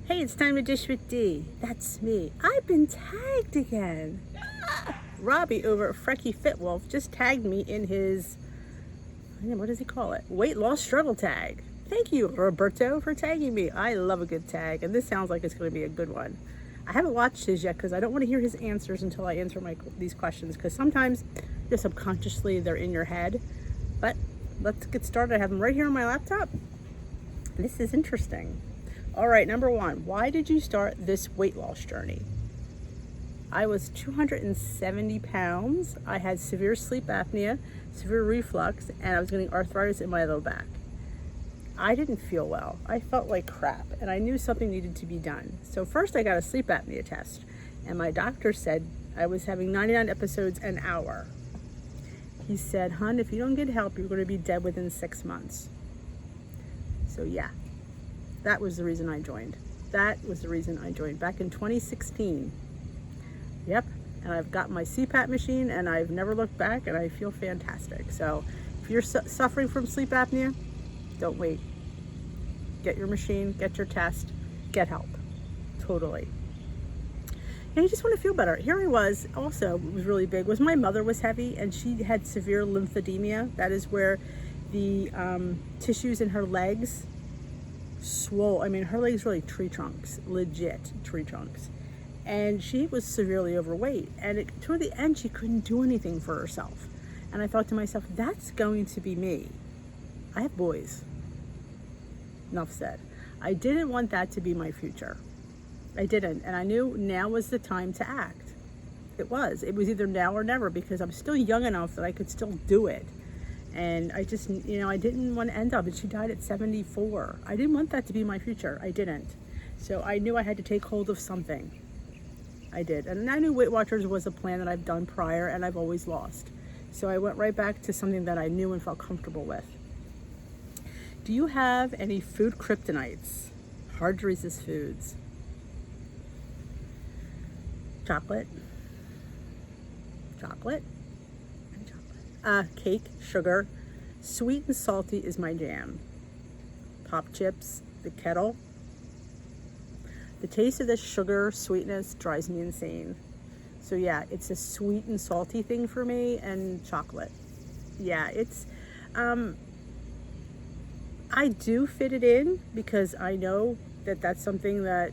Hey, it's time to dish with D. That's me. I've been tagged again. Robbie over at Frecky Fit Wolf just tagged me in his, what does he call it? Weight loss struggle tag. Thank you, Roberto, for tagging me. I love a good tag, and this sounds like it's going to be a good one. I haven't watched his yet because I don't want to hear his answers until I answer these questions, because sometimes just subconsciously they're in your head. But let's get started. I have them right here on my laptop. This is interesting. All right, number one, why did you start this weight loss journey? I was 270 pounds. I had severe sleep apnea, severe reflux, and I was getting arthritis in my low back. I didn't feel well. I felt like crap, and I knew something needed to be done. So first I got a sleep apnea test, and my doctor said I was having 99 episodes an hour. He said, "Hun, if you don't get help, you're going to be dead within 6 months." So yeah, that was the reason I joined. That was the reason I joined back in 2016. Yep, and I've got my CPAP machine, and I've never looked back, and I feel fantastic. So if you're suffering from sleep apnea, don't wait. Get your machine, get your test, get help. Totally. And you just want to feel better. Here I was, also, what was really big, was my mother was heavy, and she had severe lymphedema. That is where the tissues in her legs swole. I mean, her legs were like tree trunks, legit tree trunks. And she was severely overweight. And toward the end, she couldn't do anything for herself. And I thought to myself, that's going to be me. I have boys. Enough said. I didn't want that to be my future. I didn't. And I knew now was the time to act. It was. It was either now or never, because I'm still young enough that I could still do it. And I just, I didn't want to end up, and she died at 74. I didn't want that to be my future. I didn't. So I knew I had to take hold of something. I did. And I knew Weight Watchers was a plan that I've done prior, and I've always lost. So I went right back to something that I knew and felt comfortable with. Do you have any food kryptonites? Hard to resist foods. Chocolate. Cake, sugar. Sweet and salty is my jam. Pop chips, the kettle. The taste of the sugar sweetness drives me insane. So yeah, it's a sweet and salty thing for me, and chocolate. Yeah, it's, I do fit it in because I know that that's something that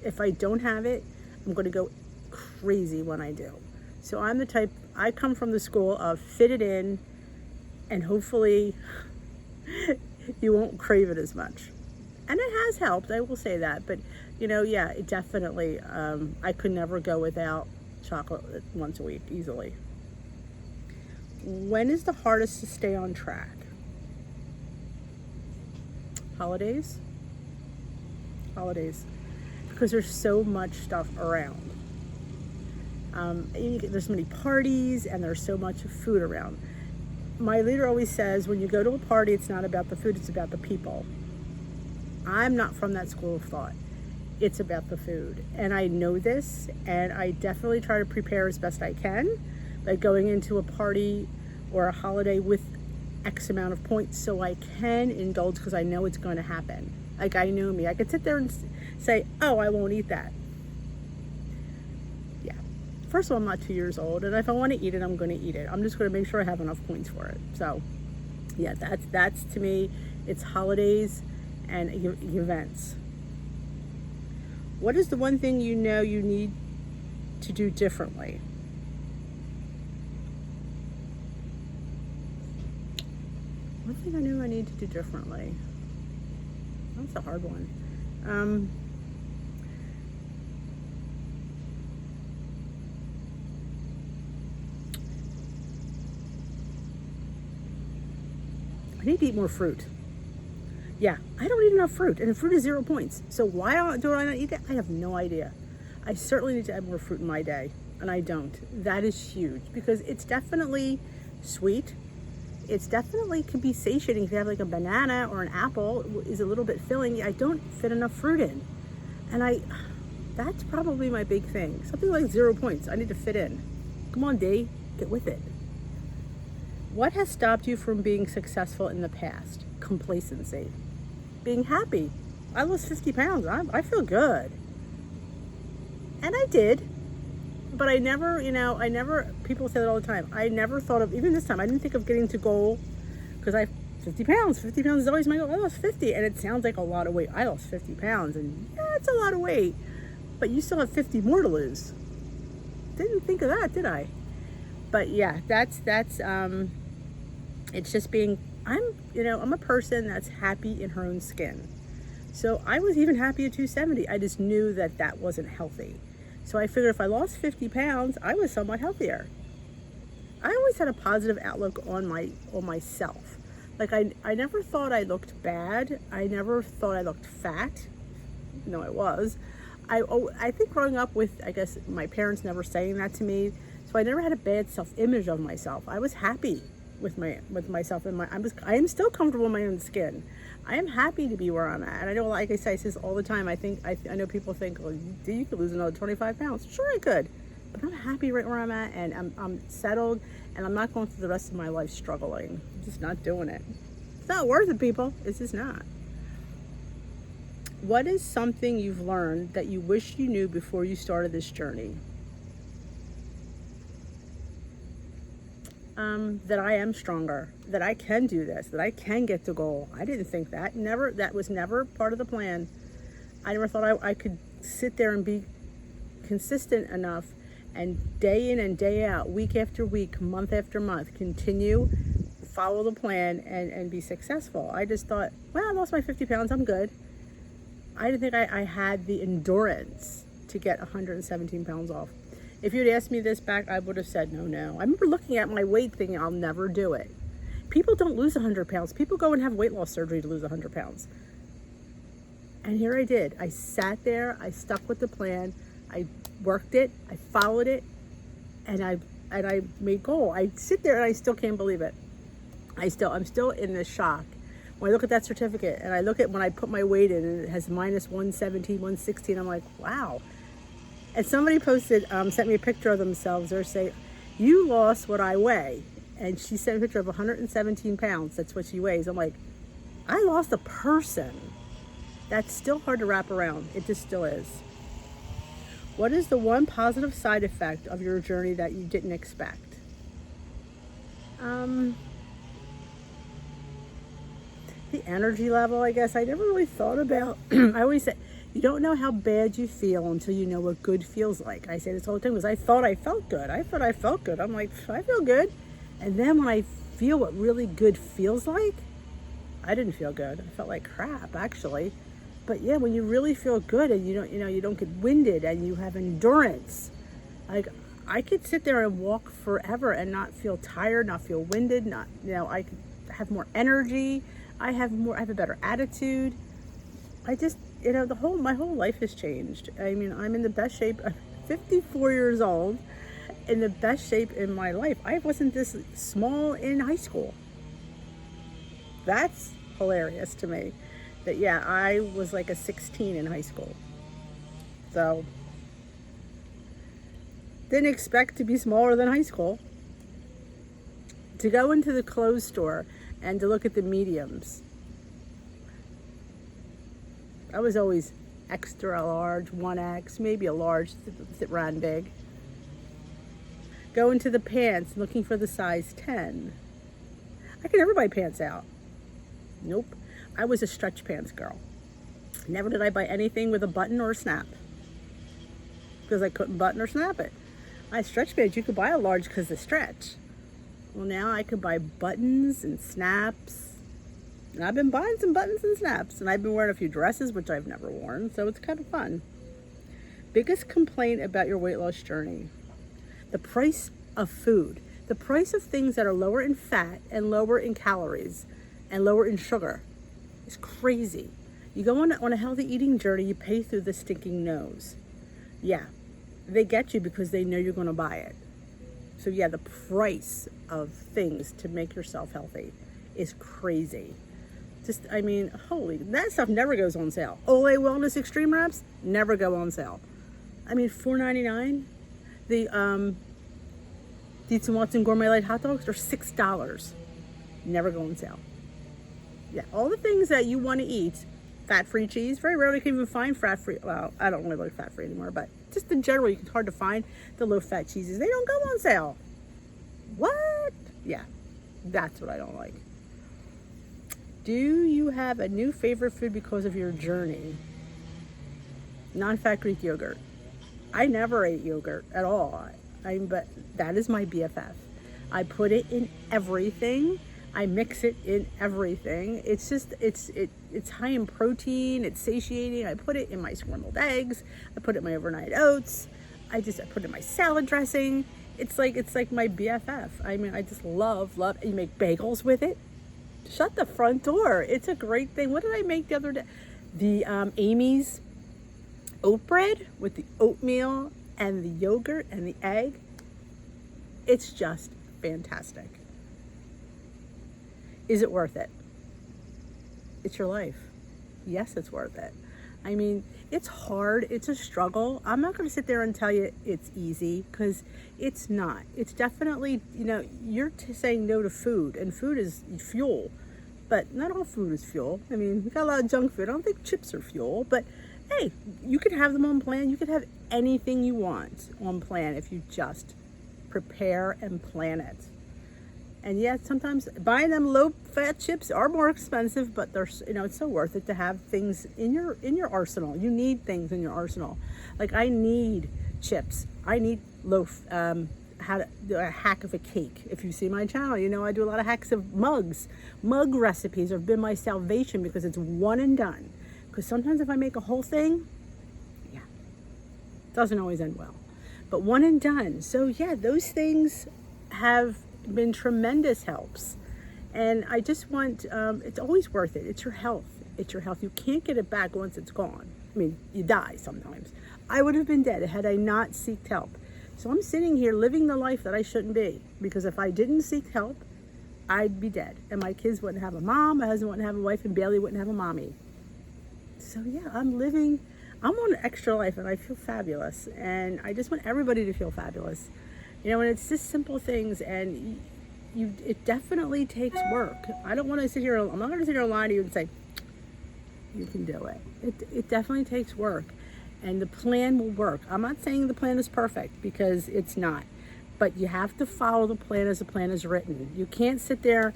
if I don't have it, I'm going to go crazy when I do. So I'm the type, I come from the school of fit it in, and hopefully you won't crave it as much. And it has helped, I will say that. But, yeah, it definitely, I could never go without chocolate once a week, easily. When is the hardest to stay on track? Holidays. Because there's so much stuff around. There's so many parties, and there's so much food around. My leader always says, when you go to a party, it's not about the food, it's about the people. I'm not from that school of thought. It's about the food. And I know this, and I definitely try to prepare as best I can by going into a party or a holiday with X amount of points so I can indulge, because I know it's going to happen. Like, I know me. I could sit there and say, oh, I won't eat that. Yeah. First of all, I'm not 2 years old, and if I want to eat it, I'm going to eat it. I'm just going to make sure I have enough points for it. So, yeah, that's to me, it's holidays and events. What is the one thing you know you need to do differently? One thing I knew I need to do differently. That's a hard one. I need to eat more fruit. Yeah, I don't eat enough fruit, and fruit is 0 points. So why do I not eat it? I have no idea. I certainly need to add more fruit in my day, and I don't. That is huge, because it's definitely sweet. It's definitely can be satiating. If you have like a banana or an apple, is a little bit filling. I don't fit enough fruit in, and that's probably my big thing. Something like 0 points. I need to fit in. Come on, D, get with it. What has stopped you from being successful in the past? Complacency. Being happy. I lost 50 pounds. I feel good. And I did. But I never, people say that all the time. I never thought of, even this time, I didn't think of getting to goal because 50 pounds. 50 pounds is always my goal. I lost 50. And it sounds like a lot of weight. I lost 50 pounds. And yeah, it's a lot of weight. But you still have 50 more to lose. Didn't think of that, did I? But yeah, that's it's just being, I'm a person that's happy in her own skin. So I was even happy at 270. I just knew that that wasn't healthy. So I figured if I lost 50 pounds, I was somewhat healthier. I always had a positive outlook on myself. Like I never thought I looked bad. I never thought I looked fat. No, I was. I think growing up with, I guess, my parents never saying that to me, so I never had a bad self-image of myself. I was happy with myself, and I am still comfortable in my own skin. I am happy to be where I'm at. And I know, like I say this all the time. I know people think, well, you could lose another 25 pounds. Sure, I could, but I'm happy right where I'm at, and I'm settled, and I'm not going through the rest of my life struggling. I'm just not doing it. It's not worth it, people. It's just not. What is something you've learned that you wish you knew before you started this journey? That I am stronger, that I can do this, that I can get the goal. I didn't think that. That was never part of the plan. I never thought I could sit there and be consistent enough and day in and day out, week after week, month after month, continue, follow the plan and be successful. I just thought, well, I lost my 50 pounds, I'm good. I didn't think I had the endurance to get 117 pounds off. If you'd asked me this back, I would have said no. I remember looking at my weight thinking, I'll never do it. People don't lose 100 pounds. People go and have weight loss surgery to lose 100 pounds. And here I did. I sat there, I stuck with the plan, I worked it, I followed it, and I made goal. I sit there and I still can't believe it. I'm still in the shock. When I look at that certificate and I look at when I put my weight in and it has minus 117, 116, I'm like, wow. And somebody sent me a picture of themselves. They're saying, you lost what I weigh. And she sent a picture of 117 pounds. That's what she weighs. I'm like, I lost a person. That's still hard to wrap around. It just still is. What is the one positive side effect of your journey that you didn't expect? The energy level, I guess. I never really thought about. I always say, you don't know how bad you feel until you know what good feels like. I say this all the time because I thought I felt good. I'm like, I feel good. And then when I feel what really good feels like, I didn't feel good. I felt like crap, actually. But yeah, when you really feel good and you don't get winded and you have endurance, like I could sit there and walk forever and not feel tired, not feel winded, I could have more energy. I have a better attitude. I just, my whole life has changed. I mean, I'm in the best shape. I'm 54 years old, in the best shape in my life. I wasn't this small in high school. That's hilarious to me. That, yeah, I was like a 16 in high school. So, didn't expect to be smaller than high school. To go into the clothes store and to look at the mediums. I was always extra large, 1X, maybe a large that ran big. Go into the pants looking for the size 10. I could never buy pants out. Nope. I was a stretch pants girl. Never did I buy anything with a button or a snap. Because I couldn't button or snap it. My stretch pants, you could buy a large because they stretch. Well, now I could buy buttons and snaps. And I've been buying some buttons and snaps. And I've been wearing a few dresses, which I've never worn. So it's kind of fun. Biggest complaint about your weight loss journey? The price of food. The price of things that are lower in fat and lower in calories and lower in sugar is crazy. You go on a healthy eating journey, you pay through the stinking nose. Yeah, they get you because they know you're going to buy it. So yeah, the price of things to make yourself healthy is crazy. That stuff never goes on sale. Olay Wellness Extreme Wraps never go on sale. $4.99. The Dietz and Watson Gourmet Light hot dogs are $6. Never go on sale. Yeah, all the things that you want to eat fat-free cheese. Very rarely can you even find fat-free. Well, I don't really like fat-free anymore, but just in general, it's hard to find the low-fat cheeses. They don't go on sale. What? Yeah, that's what I don't like. Do you have a new favorite food because of your journey? Non-fat Greek yogurt. I never ate yogurt at all. But that is my BFF. I put it in everything. I mix it in everything. It's just, it's high in protein. It's satiating. I put it in my scrambled eggs. I put it in my overnight oats. I put it in my salad dressing. It's like my BFF. I mean, I just love. You make bagels with it. Shut the front door. It's a great thing. What did I make the other day? The Amy's oat bread with the oatmeal and the yogurt and the egg. It's just fantastic. Is it worth it? It's your life. Yes, it's worth it. I mean, it's hard. It's a struggle. I'm not going to sit there and tell you it's easy, because it's not. It's definitely, you're saying no to food, and food is fuel, but not all food is fuel. I mean, we got a lot of junk food. I don't think chips are fuel, but hey, you could have them on plan. You could have anything you want on plan if you just prepare and plan it. And yeah, sometimes buying them low-fat chips are more expensive, but they're, it's so worth it to have things in your arsenal. You need things in your arsenal. Like, I need chips. I need how to do a hack of a cake. If you see my channel, I do a lot of hacks of mugs. Mug recipes have been my salvation, because it's one and done. Because sometimes if I make a whole thing, yeah, it doesn't always end well. But one and done. So yeah, those things have been tremendous helps. And I just want, it's always worth it. It's your health. It's your health. You can't get it back once it's gone. I mean, you die sometimes. I would have been dead had I not sought help. So I'm sitting here living the life that I shouldn't be, because if I didn't seek help, I'd be dead. And my kids wouldn't have a mom, my husband wouldn't have a wife, and Bailey wouldn't have a mommy. So yeah, I'm on an extra life, and I feel fabulous. And I just want everybody to feel fabulous. And it's just simple things, and it definitely takes work. I'm not going to sit here and lie to you and say, you can do it. It definitely takes work, and the plan will work. I'm not saying the plan is perfect, because it's not. But you have to follow the plan as the plan is written. You can't sit there,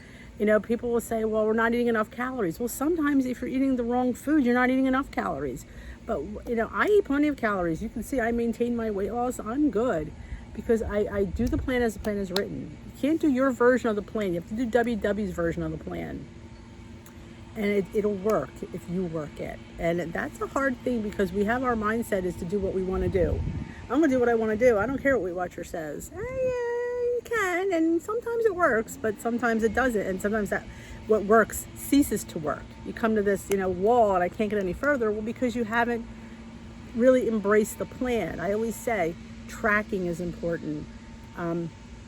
people will say, well, we're not eating enough calories. Well, sometimes if you're eating the wrong food, you're not eating enough calories. But, I eat plenty of calories. You can see I maintain my weight loss. I'm good, because I do the plan as the plan is written. You can't do your version of the plan. You have to do WW's version of the plan. And it'll work if you work it. And that's a hard thing, because we have our mindset is to do what we want to do. I'm going to do what I want to do. I don't care what Weight Watcher says. Yeah, you can. And sometimes it works, but sometimes it doesn't. And sometimes what works ceases to work. You come to this, wall, and I can't get any further. Well, because you haven't really embraced the plan. I always say tracking is important.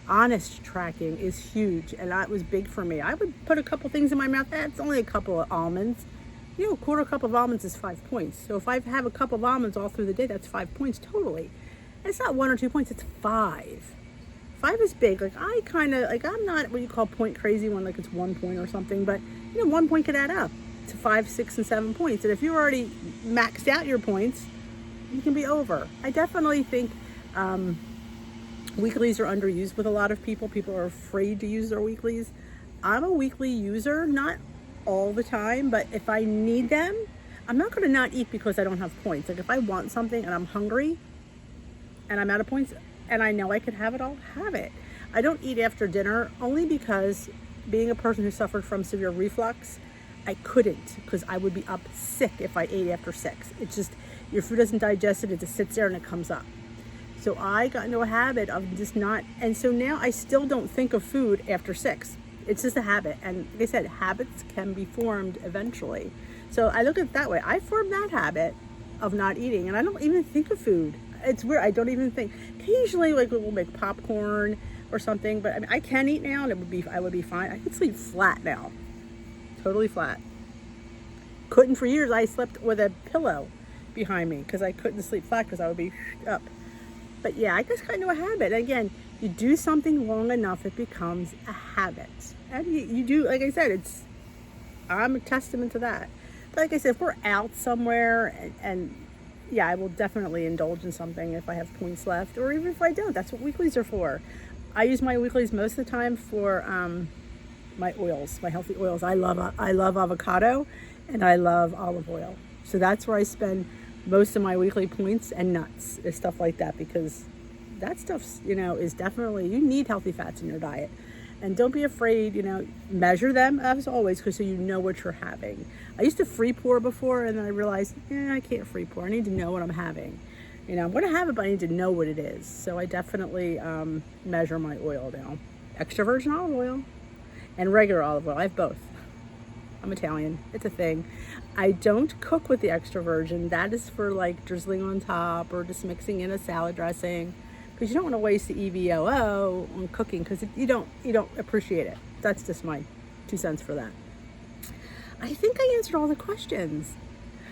Honest tracking is huge, and that was big for me. I would put a couple things in my mouth. That's only a couple of almonds. A quarter cup of almonds is 5 points. So if I have a cup of almonds all through the day, that's 5 points totally. And it's not 1 or 2 points, it's 5. 5 is big. I'm not what you call point crazy when it's 1 point or something, but 1 point could add up to 5, 6, and 7 points. And if you already maxed out your points, you can be over. I definitely think weeklies are underused with a lot of people. People are afraid to use their weeklies. I'm a weekly user, not all the time, but if I need them, I'm not going to not eat because I don't have points. Like if I want something and I'm hungry and I'm out of points and I know I could have it, I'll have it. I don't eat after dinner only because, being a person who suffered from severe reflux, I couldn't, because I would be up sick if I ate after 6. It's just, your food doesn't digest it just sits there and it comes up. So I got into a habit of just not, and so now I still don't think of food after 6. It's just a habit. And like I said, habits can be formed eventually. So I look at it that way. I formed that habit of not eating, and I don't even think of food. It's weird. I don't even think. Occasionally, we'll make popcorn or something, but I mean, I can eat now, and I would be fine. I could sleep flat now. Totally flat. Couldn't for years. I slept with a pillow behind me because I couldn't sleep flat because I would be up. But yeah, I just got into a habit. Again, you do something long enough, it becomes a habit. And you do, like I said, I'm a testament to that. But like I said, if we're out somewhere and yeah, I will definitely indulge in something if I have points left, or even if I don't. That's what weeklies are for. I use my weeklies most of the time for my oils, my healthy oils. I love avocado and I love olive oil. So that's where I spend most of my weekly points, and nuts and stuff like that, because that stuff's, is definitely, you need healthy fats in your diet. And don't be afraid, measure them as always, because so you know what you're having. I used to free pour before, and then I realized, I can't free pour. I need to know what I'm having. I'm going to have it, but I need to know what it is. So I definitely measure my oil now. Extra virgin olive oil and regular olive oil. I have both. I'm Italian. It's a thing. I don't cook with the extra virgin. That is for like drizzling on top or just mixing in a salad dressing, because you don't want to waste the EVOO on cooking, because you don't appreciate it. That's just my 2 cents for that. I think I answered all the questions.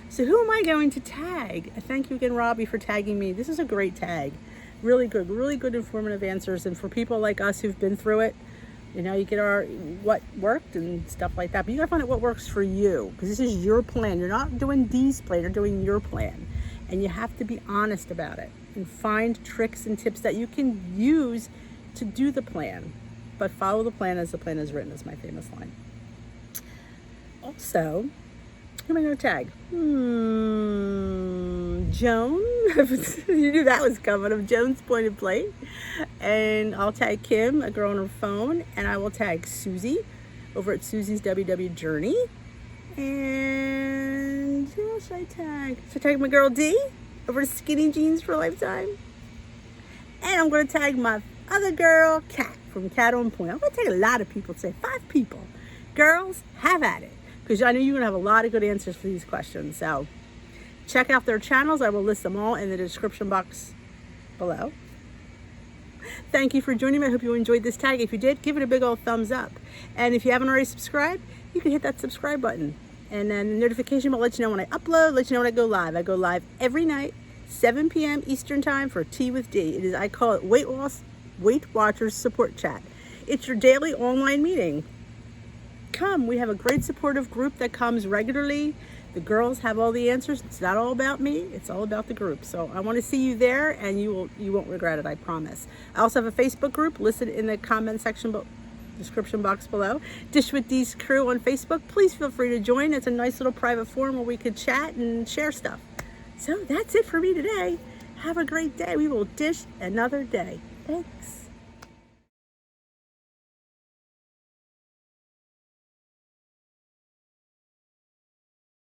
So who am I going to tag? Thank you again, Robbie, for tagging me. This is a great tag. Really good informative answers. And for people like us who've been through it, you get what worked and stuff like that. But you gotta find out what works for you, because this is your plan. You're not doing Dee's plan, you're doing your plan. And you have to be honest about it and find tricks and tips that you can use to do the plan. But follow the plan as the plan is written, is my famous line. Also, who am I going to tag? Joan. You knew that was coming. Of Joan's Pointed Plate. And I'll tag Kim, a girl on her phone. And I will tag Susie over at Susie's WW Journey. And who else should I tag? Should I tag my girl D over to Skinny Jeans for a Lifetime? And I'm going to tag my other girl, Kat, from Cat on Point. I'm going to tag a lot of people, say 5 people. Girls, have at it, because I know you're going to have a lot of good answers for these questions. So check out their channels. I will list them all in the description box below. Thank you for joining me. I hope you enjoyed this tag. If you did, give it a big old thumbs up. And if you haven't already subscribed, you can hit that subscribe button. And then the notification will let you know when I upload, let you know when I go live. I go live every night, 7 p.m. Eastern Time for Tea with D. It is, I call it Weight Watchers Support Chat. It's your daily online meeting. Come, we have a great supportive group that comes regularly. The girls have all the answers. It's not all about me, it's all about the group. So I want to see you there, and you won't regret it, I promise. I also have a Facebook group listed in the comment section description box below. Dish with D's crew on Facebook. Please feel free to join. It's a nice little private forum where we could chat and share stuff. So that's it for me today. Have a great day. We will dish another day. Thanks.